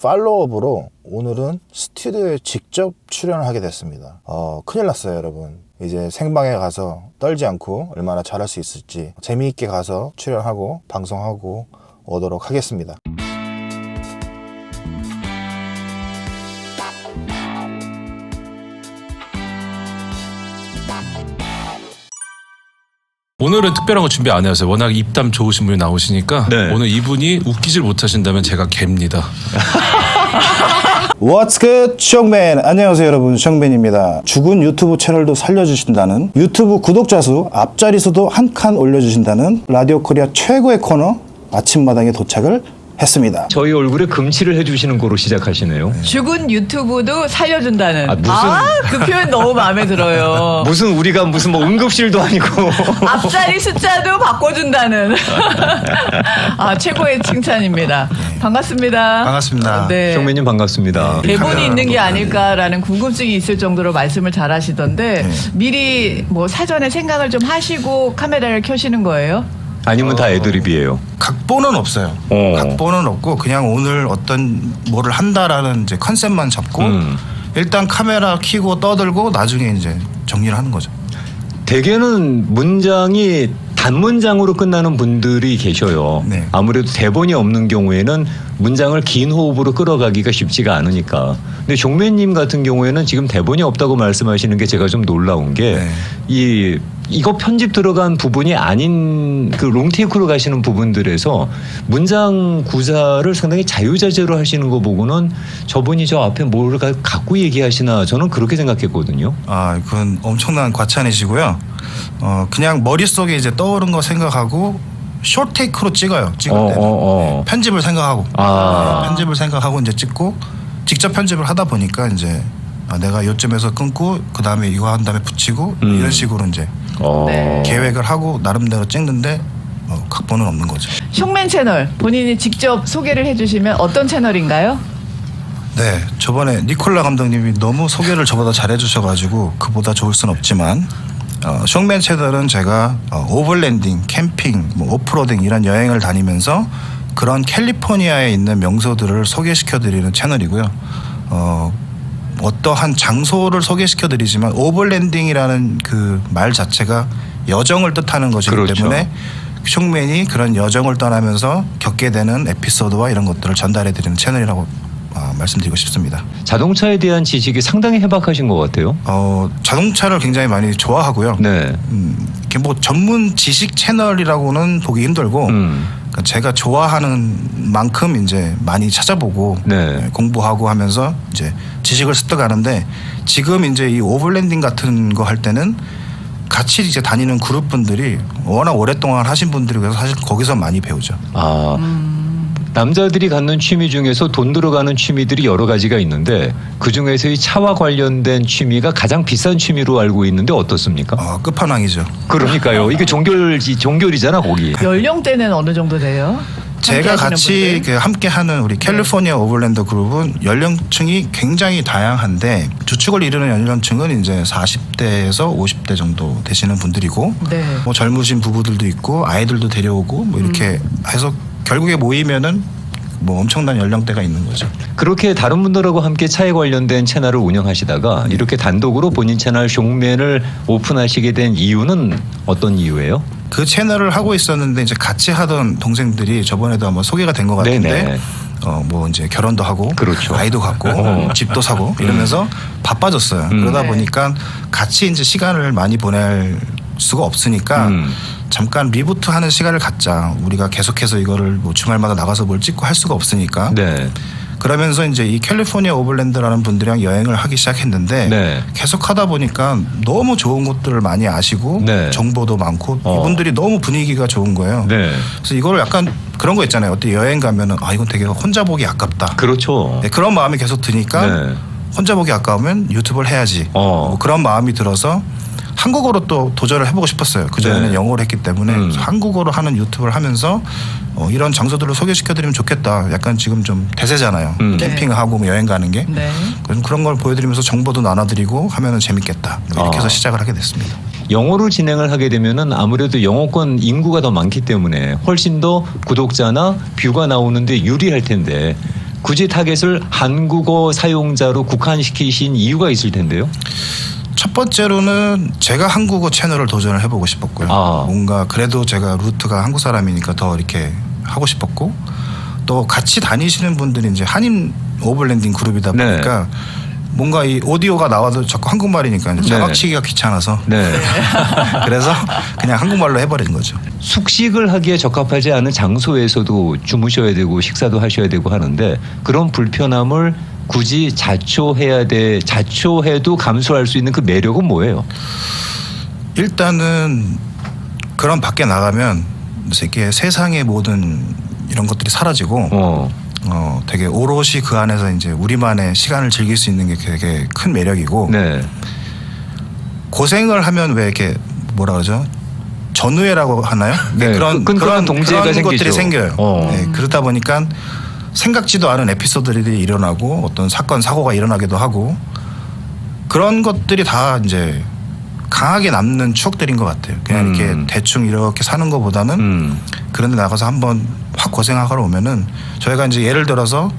팔로업으로 오늘은 스튜디오에 직접 출연을 하게 됐습니다. 큰일 났어요, 여러분. 이제 생방에 가서 떨지 않고 얼마나 잘할 수 있을지 재미있게 가서 출연하고 방송하고 오도록 하겠습니다. 오늘은 특별한 거 준비 안 해왔어요. 워낙 입담 좋으신 분이 나오시니까 네. 오늘 이분이 웃기질 못하신다면 제가 갭니다. What's good, 숑맨. 안녕하세요, 여러분. 숑맨입니다. 죽은 유튜브 채널도 살려주신다는, 유튜브 구독자 수 앞자리수도 한 칸 올려주신다는 라디오 코리아 최고의 코너 아침마당에 도착을 했습니다. 저희 얼굴에 금치를 해주시는 거로 시작하시네요. 죽은 유튜브도 살려준다는. 무슨 그 표현 너무 마음에 들어요. 무슨 우리가 무슨 뭐 응급실도 아니고 앞자리 숫자도 바꿔준다는. 최고의 칭찬입니다. 반갑습니다. 반갑습니다. 네. 숑맨님 반갑습니다. 대본이 있는 게 아닐까라는 궁금증이 있을 정도로 말씀을 잘하시던데 미리 뭐 사전에 생각을 좀 하시고 카메라를 켜시는 거예요? 아니면 다 애드립이에요. 각본은 없어요. 각본은 없고 그냥 오늘 어떤 뭐를 한다라는 이제 컨셉만 잡고 일단 카메라 켜고 떠들고 나중에 이제 정리를 하는 거죠. 대개는 문장이 단문장으로 끝나는 분들이 계셔요. 네. 아무래도 대본이 없는 경우에는 문장을 긴 호흡으로 끌어가기가 쉽지가 않으니까. 근데 종맨님 같은 경우에는 지금 대본이 없다고 말씀하시는 게 제가 좀 놀라운 게 이거 편집 들어간 부분이 아닌 그 롱테이크로 가시는 부분들에서 문장 구사를 상당히 자유자재로 하시는 거 보고는 저분이 저 앞에 뭘 갖고 얘기하시나 저는 그렇게 생각했거든요. 그건 엄청난 과찬이시고요. 그냥 머릿속에 이제 떠오른 거 생각하고 숏테이크로 찍어요. 찍을 때는. 편집을 생각하고 편집을 생각하고 이제 찍고 직접 편집을 하다 보니까 이제 내가 요점에서 끊고 그 다음에 이거 한 다음에 붙이고 이런 식으로 이제 계획을 하고 나름대로 찍는데 각본은 없는 거죠. 숑맨 채널 본인이 직접 소개를 해주시면 어떤 채널인가요? 네, 저번에 니콜라 감독님이 너무 소개를 저보다 잘해주셔가지고 그보다 좋을 순 없지만 숑맨 채널은 제가 오버랜딩, 캠핑, 오프로딩 이런 여행을 다니면서 그런 캘리포니아에 있는 명소들을 소개시켜드리는 채널이고요. 어떠한 장소를 소개시켜드리지만 오버랜딩이라는 그 말 자체가 여정을 뜻하는 것이기 그렇죠. 때문에 숑맨이 그런 여정을 떠나면서 겪게 되는 에피소드와 이런 것들을 전달해드리는 채널이라고 말씀드리고 싶습니다. 자동차에 대한 지식이 상당히 해박하신 것 같아요. 자동차를 굉장히 많이 좋아하고요. 네. 이게 뭐 전문 지식 채널이라고는 보기 힘들고 그러니까 제가 좋아하는 만큼 이제 많이 찾아보고 공부하고 하면서 이제 지식을 습득하는데 지금 이제 이 오버랜딩 같은 거 할 때는 같이 이제 다니는 그룹 분들이 워낙 오랫동안 하신 분들이 그래서 사실 거기서 많이 배우죠. 남자들이 갖는 취미 중에서 돈 들어가는 취미들이 여러 가지가 있는데 그중에서 이 차와 관련된 취미가 가장 비싼 취미로 알고 있는데 어떻습니까? 끝판왕이죠. 그러니까요. 이게 종결이잖아 거기. 연령대는 어느 정도 돼요? 제가 같이 함께하는 우리 캘리포니아 오버랜드 그룹은 연령층이 굉장히 다양한데 주축을 이루는 연령층은 이제 40대에서 50대 정도 되시는 분들이고 뭐 젊으신 부부들도 있고 아이들도 데려오고 뭐 이렇게 해서 결국에 모이면은 뭐 엄청난 연령대가 있는 거죠. 그렇게 다른 분들하고 함께 차에 관련된 채널을 운영하시다가 이렇게 단독으로 본인 채널 숑맨을 오픈하시게 된 이유는 어떤 이유예요? 그 채널을 하고 있었는데 이제 같이 하던 동생들이 저번에도 한번 소개가 된 것 같은데 뭐 이제 결혼도 하고 그렇죠. 아이도 갖고 집도 사고 이러면서 바빠졌어요. 그러다 보니까 같이 이제 시간을 많이 보낼 수가 없으니까 잠깐 리부트하는 시간을 갖자. 우리가 계속해서 이거를 뭐 주말마다 나가서 뭘 찍고 할 수가 없으니까. 그러면서 이제 이 캘리포니아 오버랜드라는 분들이랑 여행을 하기 시작했는데 계속 하다 보니까 너무 좋은 곳들을 많이 아시고 정보도 많고 이분들이 너무 분위기가 좋은 거예요. 그래서 이거를 약간 그런 거 있잖아요. 어때 여행 가면은 이건 되게 혼자 보기 아깝다. 그렇죠. 그런 마음이 계속 드니까 혼자 보기 아까우면 유튜브를 해야지. 뭐 그런 마음이 들어서 한국어로 또 도전을 해보고 싶었어요. 그전에는 영어를 했기 때문에 한국어로 하는 유튜브를 하면서 이런 장소들을 소개시켜드리면 좋겠다. 약간 지금 좀 대세잖아요. 캠핑하고 뭐 여행 가는 게. 그래서 그런 걸 보여드리면서 정보도 나눠드리고 하면은 재밌겠다. 이렇게 해서 시작을 하게 됐습니다. 영어로 진행을 하게 되면은 아무래도 영어권 인구가 더 많기 때문에 훨씬 더 구독자나 뷰가 나오는데 유리할 텐데 굳이 타겟을 한국어 사용자로 국한시키신 이유가 있을 텐데요. 첫 번째로는 제가 한국어 채널을 도전을 해보고 싶었고요. 아. 뭔가 그래도 제가 루트가 한국 사람이니까 더 이렇게 하고 싶었고 또 같이 다니시는 분들이 이제 한인 오버랜딩 그룹이다 보니까 뭔가 이 오디오가 나와도 자꾸 한국말이니까 이제 자막치기가 귀찮아서 네. 그래서 그냥 한국말로 해버린 거죠. 숙식을 하기에 적합하지 않은 장소에서도 주무셔야 되고 식사도 하셔야 되고 하는데 그런 불편함을 굳이 자초해도 감수할 수 있는 그 매력은 뭐예요? 일단은 그런 밖에 나가면 이렇게 세상의 모든 이런 것들이 사라지고 되게 오롯이 그 안에서 이제 우리만의 시간을 즐길 수 있는 게 되게 큰 매력이고 네. 고생을 하면 왜 이렇게 뭐라 그러죠? 전우애라고 하나요? 네, 그런 동지애가 그런 생기죠. 것들이 생겨요. 네, 그러다 보니까 생각지도 않은 에피소드들이 일어나고 어떤 사건 사고가 일어나기도 하고 그런 것들이 다 이제 강하게 남는 추억들인 것 같아요. 그냥 이렇게 대충 이렇게 사는 것보다는 그런 데 나가서 한번 확 고생하러 오면은 저희가 이제 예를 들어서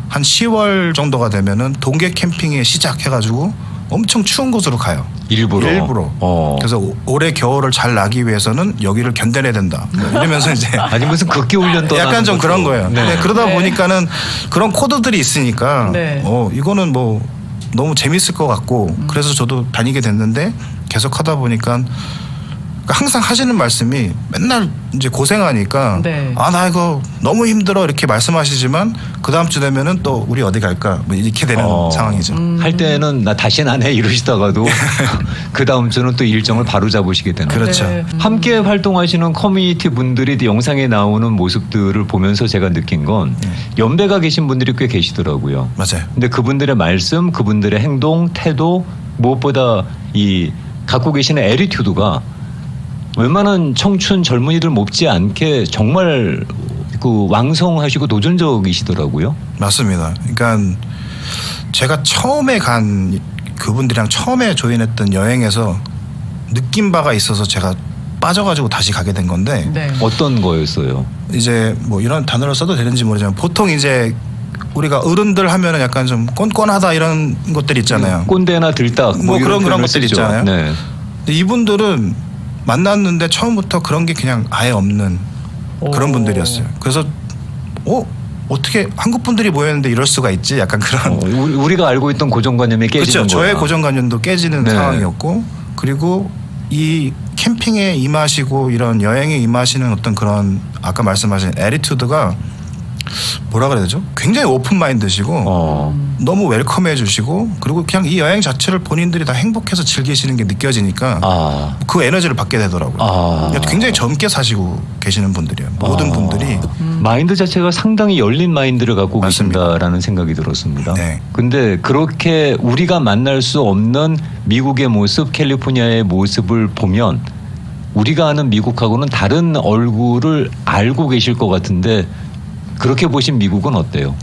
한 10월 정도가 되면은 동계 캠핑에 시작해가지고 엄청 추운 곳으로 가요. 일부러. 그래서 올해 겨울을 잘 나기 위해서는 여기를 견뎌내야 된다. 뭐 이러면서 이제 아니 무슨 극기훈련 떠나는 약간 좀 거죠. 그런 거예요. 네. 네, 그러다 보니까는 그런 코드들이 있으니까 네. 이거는 뭐 너무 재밌을 것 같고 그래서 저도 다니게 됐는데 계속 하다 보니까 항상 하시는 말씀이 맨날 이제 고생하니까 네. 나 이거 너무 힘들어 이렇게 말씀하시지만 그 다음 주 되면은 또 우리 어디 갈까 뭐 이렇게 되는 상황이죠. 할 때는 나 다시는 안 해 이러시다가도 그 다음 주는 또 일정을 바로 잡으시게 되는 그렇죠. 네. 함께 활동하시는 커뮤니티 분들이 영상에 나오는 모습들을 보면서 제가 느낀 건 연배가 계신 분들이 꽤 계시더라고요. 맞아요. 근데 그분들의 말씀, 그분들의 행동, 태도 무엇보다 이 갖고 계시는 애리튜드가 웬만한 청춘 젊은이들 못지 않게 정말 그 왕성하시고 도전적이시더라고요. 맞습니다. 그러니까 제가 처음에 간 그분들이랑 처음에 조인했던 여행에서 느낀 바가 있어서 제가 빠져가지고 다시 가게 된 건데 네. 어떤 거였어요? 이제 뭐 이런 단어를 써도 되는지 모르지만 보통 이제 우리가 어른들 하면은 약간 좀 꼰꼰하다 이런 것들 있잖아요. 꼰대나 들딱 뭐 이런 그런 표현을 것들 쓰죠. 있잖아요. 네. 근데 이분들은 만났는데 처음부터 그런 게 그냥 아예 없는 그런 분들이었어요. 그래서 어떻게 한국 분들이 모였는데 이럴 수가 있지? 약간 그런 우리가 알고 있던 고정관념이 깨지는 그렇죠. 거야. 저의 고정관념도 깨지는 네. 상황이었고 그리고 이 캠핑에 임하시고 이런 여행에 임하시는 어떤 그런 아까 말씀하신 애리튜드가 뭐라 그래야 되죠? 굉장히 오픈 마인드시고 너무 웰컴해 주시고 그리고 그냥 이 여행 자체를 본인들이 다 행복해서 즐기시는 게 느껴지니까 그 에너지를 받게 되더라고요. 굉장히 젊게 사시고 계시는 분들이에요. 모든 분들이 마인드 자체가 상당히 열린 마인드를 갖고 맞습니다. 계신다라는 생각이 들었습니다. 네. 근데 그렇게 우리가 만날 수 없는 미국의 모습, 캘리포니아의 모습을 보면 우리가 아는 미국하고는 다른 얼굴을 알고 계실 것 같은데 그렇게 보신 미국은 어때요?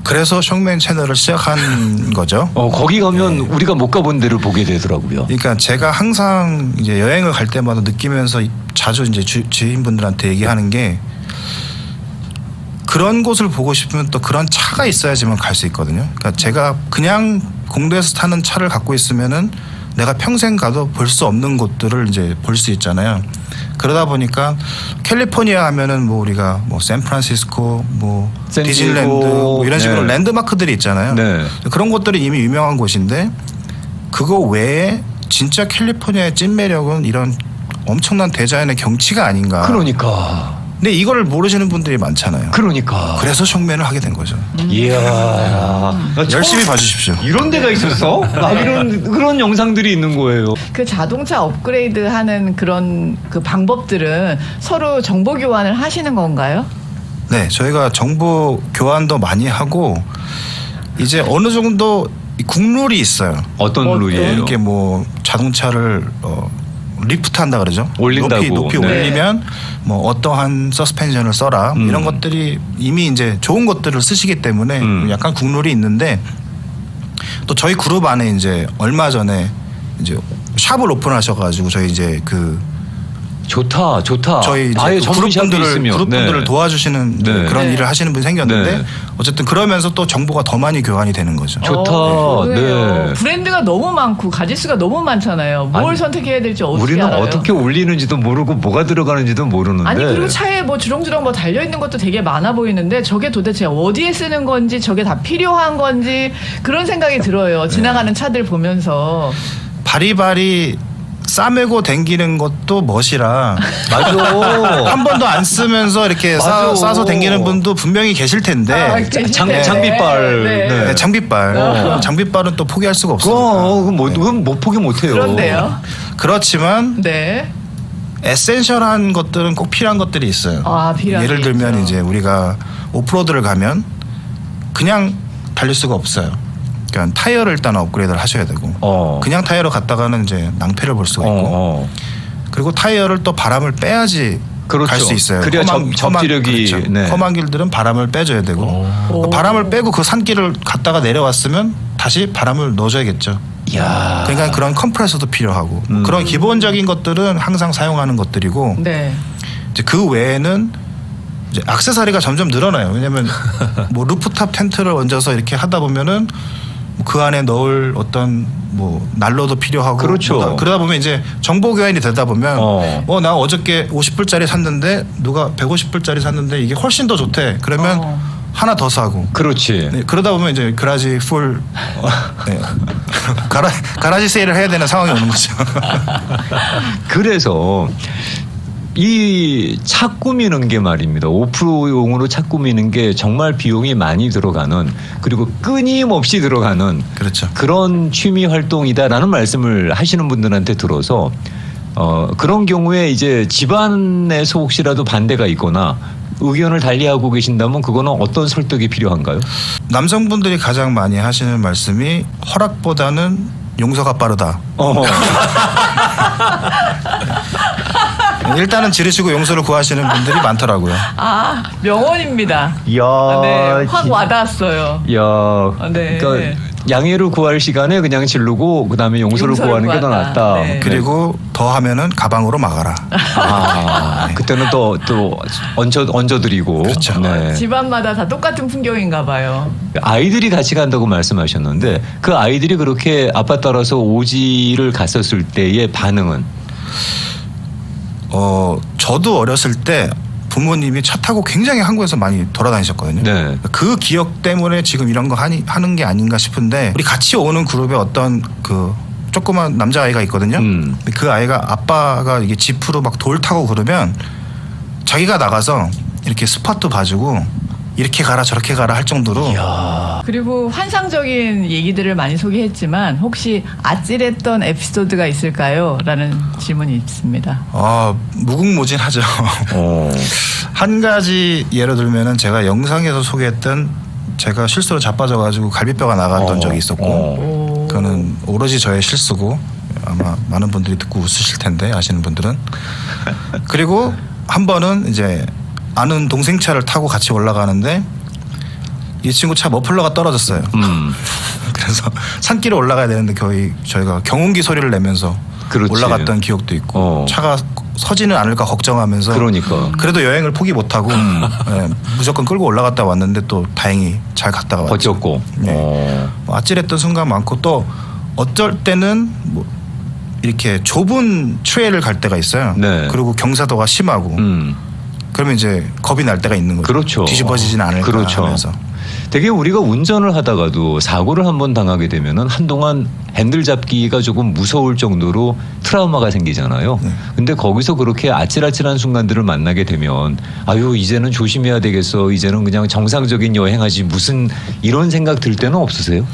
그래서 숑맨 채널을 시작한 거죠. 거기 가면 우리가 못 가본 데를 보게 되더라고요. 그러니까 제가 항상 이제 여행을 갈 때마다 느끼면서 자주 이제 주인분들한테 얘기하는 게 그런 곳을 보고 싶으면 또 그런 차가 있어야지만 갈 수 있거든요. 그러니까 제가 그냥 공도에서 타는 차를 갖고 있으면은 내가 평생 가도 볼 수 없는 곳들을 이제 볼 수 있잖아요. 그러다 보니까 캘리포니아 하면은 뭐 우리가 뭐 샌프란시스코, 뭐 디즈니랜드 뭐 이런 식으로 네. 랜드마크들이 있잖아요. 네. 그런 곳들이 이미 유명한 곳인데 그거 외에 진짜 캘리포니아의 찐 매력은 이런 엄청난 대자연의 경치가 아닌가. 그러니까. 근데 이거를 모르시는 분들이 많잖아요. 그러니까. 그래서 숑맨을 하게 된 거죠. 이야. 열심히 봐주십시오. 이런 데가 있었어? 그런 영상들이 있는 거예요. 그 자동차 업그레이드하는 그런 그 방법들은 서로 정보 교환을 하시는 건가요? 네, 저희가 정보 교환도 많이 하고 이제 어느 정도 국룰이 있어요. 어떤 룰이에요? 이렇게 뭐 자동차를 리프트 한다 그러죠. 올린다고. 높이 네. 올리면 뭐 어떠한 서스펜션을 써라 이런 것들이 이미 이제 좋은 것들을 쓰시기 때문에 약간 국룰이 있는데 또 저희 그룹 안에 이제 얼마 전에 이제 샵을 오픈하셔가지고 저희 이제 그 좋다. 저희 이제 아예 그 전문샵이 있으면. 그룹분들을 네. 도와주시는 네. 그런 네. 일을 하시는 분이 생겼는데 네. 어쨌든 그러면서 또 정보가 더 많이 교환이 되는 거죠. 좋다. 그러네요. 네. 브랜드가 너무 많고 가짓수가 너무 많잖아요. 뭘 아니, 선택해야 될지 어떻게 우리는 알아요? 어떻게 올리는지도 모르고 뭐가 들어가는지도 모르는데. 아니 그리고 차에 뭐 주렁주렁 뭐 달려 있는 것도 되게 많아 보이는데 저게 도대체 어디에 쓰는 건지 저게 다 필요한 건지 그런 생각이 들어요. 지나가는 차들 보면서. 바리바리 싸매고 댕기는 것도 멋이라 맞아. 한 번도 안 쓰면서 이렇게 맞아. 싸서 댕기는 분도 분명히 계실 텐데 계실 장- 텐데. 장비빨. 네. 네. 네, 장비빨 장비빨은 또 포기할 수가 없어요. 그건 못 포기 못해요. 그런데요. 그렇지만 네. 에센셜한 것들은 꼭 필요한 것들이 있어요. 아, 필요한 예를 게 들면 있죠. 이제 우리가 오프로드를 가면 그냥 달릴 수가 없어요. 그러니까 타이어를 일단 업그레이드를 하셔야 되고 그냥 타이어로 갔다가는 이제 낭패를 볼 수가 있고 그리고 타이어를 또 바람을 빼야지 그렇죠. 갈 수 있어요. 그래야 접지력이. 그렇죠. 네. 험한 길들은 바람을 빼줘야 되고 그 바람을 빼고 그 산길을 갔다가 내려왔으면 다시 바람을 넣어줘야겠죠. 야. 그러니까 그런 컴프레서도 필요하고 그런 기본적인 것들은 항상 사용하는 것들이고 네. 이제 그 외에는 이제 액세서리가 점점 늘어나요. 왜냐하면 뭐 루프탑 텐트를 얹어서 이렇게 하다 보면은 그 안에 넣을 어떤 뭐 난로도 필요하고 그렇죠. 그러다 보면 이제 정보 교환이 되다 보면 나 어저께 50불짜리 샀는데 누가 150불짜리 샀는데 이게 훨씬 더 좋대. 그러면 하나 더 사고. 그렇지. 네, 그러다 보면 이제 그라지 풀 네. 가라지 세일을 해야 되는 상황이 오는 거죠. 그래서 이 차 꾸미는 게 말입니다. 오프용으로 차 꾸미는 게 정말 비용이 많이 들어가는 그리고 끊임없이 들어가는 그렇죠. 그런 취미 활동이다라는 말씀을 하시는 분들한테 들어서 그런 경우에 이제 집안에서 혹시라도 반대가 있거나 의견을 달리하고 계신다면 그거는 어떤 설득이 필요한가요? 남성분들이 가장 많이 하시는 말씀이 허락보다는 용서가 빠르다. 일단은 지르시고 용서를 구하시는 분들이 많더라고요. 아 명언입니다. 이야, 네, 확 와닿았어요. 야, 네. 그러니까 양해를 구할 시간에 그냥 지르고 그다음에 용서를 구하는 게 더 구하다. 낫다. 네. 그리고 더 하면은 가방으로 막아라. 그때는 또 얹어드리고. 그렇죠. 네. 집안마다 다 똑같은 풍경인가 봐요. 아이들이 같이 간다고 말씀하셨는데 그 아이들이 그렇게 아빠 따라서 오지를 갔었을 때의 반응은? 저도 어렸을 때 부모님이 차 타고 굉장히 한국에서 많이 돌아다니셨거든요. 네. 그 기억 때문에 지금 이런 거 하는 게 아닌가 싶은데 우리 같이 오는 그룹에 어떤 그 조그만 남자아이가 있거든요. 근데 그 아이가 아빠가 이게 지프로 막 돌 타고 그러면 자기가 나가서 이렇게 스팟도 봐주고 이렇게 가라 저렇게 가라 할 정도로 그리고 환상적인 얘기들을 많이 소개했지만 혹시 아찔했던 에피소드가 있을까요? 라는 질문이 있습니다. 무궁무진하죠. 한 가지 예로 들면은 제가 영상에서 소개했던 제가 실수로 자빠져가지고 갈비뼈가 나갔던 적이 있었고 그거는 오로지 저의 실수고 아마 많은 분들이 듣고 웃으실 텐데 아시는 분들은 그리고 한 번은 이제 아는 동생 차를 타고 같이 올라가는데 이 친구 차 머플러가 떨어졌어요. 그래서 산길을 올라가야 되는데 저희가 경운기 소리를 내면서 그렇지. 올라갔던 기억도 있고 차가 서지는 않을까 걱정하면서 그러니까. 그래도 여행을 포기 못하고 무조건 끌고 올라갔다 왔는데 또 다행히 잘 갔다가 왔죠. 버텼고. 네. 아찔했던 순간 많고 또 어쩔 때는 뭐 이렇게 좁은 트레일을 갈 때가 있어요. 네. 그리고 경사도가 심하고 그러면 이제 겁이 날 때가 있는 거죠. 그렇죠. 뒤집어지진 않을까 그렇죠. 하면서. 되게 우리가 운전을 하다가도 사고를 한번 당하게 되면은 한동안 핸들 잡기가 조금 무서울 정도로 트라우마가 생기잖아요. 근데 거기서 그렇게 아찔아찔한 순간들을 만나게 되면 아유 이제는 조심해야 되겠어. 이제는 그냥 정상적인 여행하지 무슨 이런 생각 들 때는 없으세요?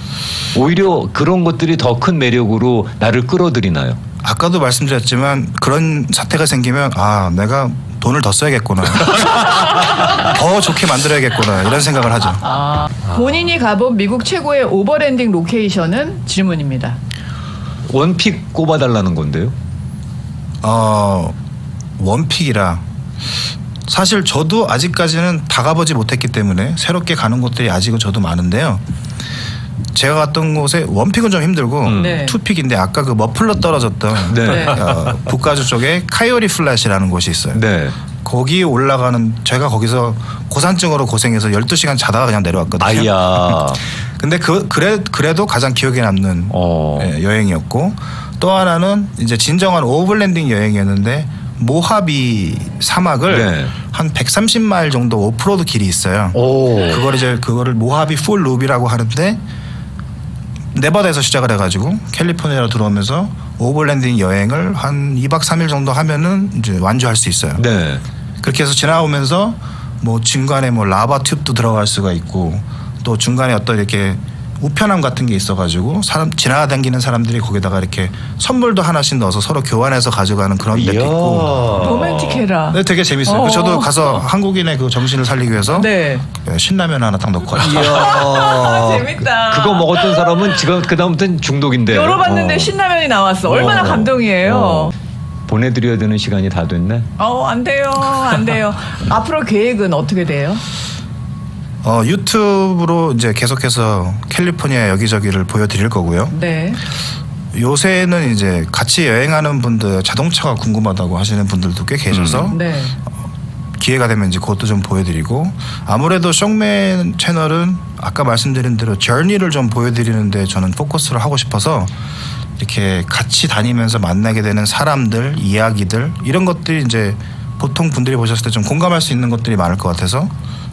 오히려 그런 것들이 더 큰 매력으로 나를 끌어들이나요? 아까도 말씀드렸지만 그런 사태가 생기면 내가 돈을 더 써야겠구나. 더 좋게 만들어야겠구나. 이런 생각을 하죠. 본인이 가본 미국 최고의 오버랜딩 로케이션은 질문입니다. 원픽 꼽아달라는 건데요. 원픽이라 사실 저도 아직까지는 다 가보지 못했기 때문에 새롭게 가는 곳들이 아직은 저도 많은데요. 제가 갔던 곳에 원픽은 좀 힘들고 네. 투픽인데 아까 그 머플러 떨어졌던 네. 북가주 쪽에 카이오리 플랫이라는 곳이 있어요. 네. 거기 올라가는 제가 거기서 고산증으로 고생해서 12시간 자다가 그냥 내려왔거든요. 아이야. 근데 그래도 가장 기억에 남는 여행이었고 또 하나는 이제 진정한 오버랜딩 여행이었는데 모하비 사막을 네. 한 130마일 정도 오프로드 길이 있어요. 오. 그거를 모하비 풀 루비라고 하는데 네바다에서 시작을 해가지고 캘리포니아로 들어오면서 오버랜딩 여행을 한 2박 3일 정도 하면은 이제 완주할 수 있어요. 네. 그렇게 해서 지나오면서 뭐 중간에 뭐 라바 튜브도 들어갈 수가 있고 또 중간에 어떤 이렇게 우편함 같은 게 있어가지고 지나다니는 사람들이 거기다가 이렇게 선물도 하나씩 넣어서 서로 교환해서 가져가는 그런 데도 이야. 있고. 로맨틱해라. 네, 되게 재밌어요. 그래서 저도 가서 한국인의 그 정신을 살리기 위해서 네. 신라면 하나 딱 넣고 왔죠. 이야. 재밌다. 그거 먹었던 사람은 지금 그다음부터는 중독인데. 열어봤는데 신라면이 나왔어. 얼마나 감동이에요. 보내드려야 되는 시간이 다 됐네. 안 돼요. 안 돼요. 앞으로 계획은 어떻게 돼요? 유튜브로 이제 계속해서 캘리포니아 여기저기를 보여드릴 거고요. 네. 요새는 이제 같이 여행하는 분들 자동차가 궁금하다고 하시는 분들도 꽤 계셔서 네. 기회가 되면 이제 그것도 좀 보여드리고 아무래도 숑맨 채널은 아까 말씀드린 대로 저니를 좀 보여드리는데 저는 포커스를 하고 싶어서 이렇게 같이 다니면서 만나게 되는 사람들, 이야기들 이런 것들이 이제 보통 분들이 보셨을 때 좀 공감할 수 있는 것들이 많을 것 같아서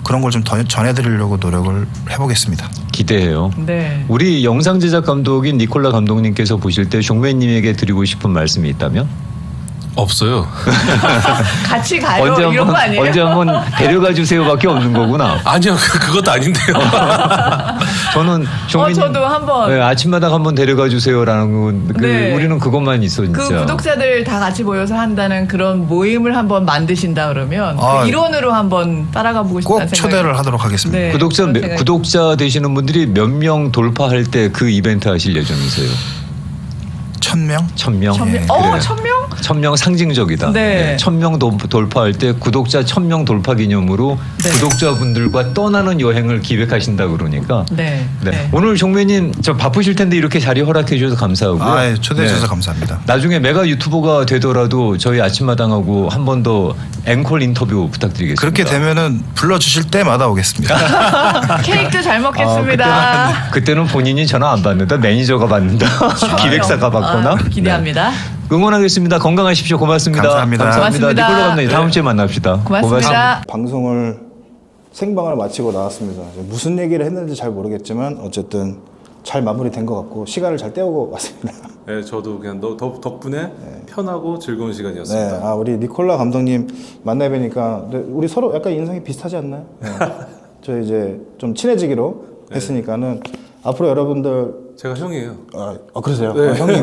그런 걸 좀 전해드리려고 노력을 해보겠습니다. 기대해요. 네. 우리 영상 제작 감독인 니콜라 감독님께서 보실 때 종배님에게 드리고 싶은 말씀이 있다면? 없어요. 같이 가요. 이런 거 아니에요? 언제 한번 데려가 주세요밖에 없는 거구나. 아니요, 그것도 아닌데요. 저는 종배님 저도 한번. 네, 아침마당 한번 데려가 주세요라는 네. 우리는 그것만 있어 진짜. 그 구독자들 다 같이 모여서 한다는 그런 모임을 한번 만드신다 그러면 그 일원으로 한번 따라가 보고 싶다는 꼭 생각이 초대를 하도록 하겠습니다. 네. 구독자 되시는 분들이 몇 명 돌파할 때 그 이벤트 하실 예정이세요? 1000명? 1000명. 1000명? 네, 1000명? 1000명 상징적이다. 네. 1000명 돌파할 때 구독자 1000명 돌파 기념으로 네. 구독자분들과 떠나는 여행을 기획하신다 그러니까. 네. 네. 네. 오늘 종배님 저 바쁘실 텐데 이렇게 자리 허락해 주셔서 감사하고요. 초대해 주셔서 네. 감사합니다. 나중에 메가 유튜버가 되더라도 저희 아침마당하고 한 번 더 앵콜 인터뷰 부탁드리겠습니다. 그렇게 되면은 불러주실 때마다 오겠습니다. 케이크도 잘 먹겠습니다. 그때는 본인이 전화 안 받는다. 매니저가 받는다. 기획사가 받거나. 기대합니다. 네. 응원하겠습니다. 건강하십시오. 고맙습니다. 감사합니다. 고맙습니다. 니콜라 감독님 다음 주에 만납시다. 고맙습니다. 방송을 생방을 마치고 나왔습니다. 무슨 얘기를 했는지 잘 모르겠지만 어쨌든 잘 마무리된 것 같고 시간을 잘 때우고 왔습니다. 네, 저도 그냥 덕분에 편하고 즐거운 시간이었습니다. 네, 우리 니콜라 감독님 만나 뵈니까 우리 서로 약간 인상이 비슷하지 않나요? 네. 저 이제 좀 친해지기로 했으니까는 앞으로 여러분들 제가 형이에요. 그러세요? 네. 형님.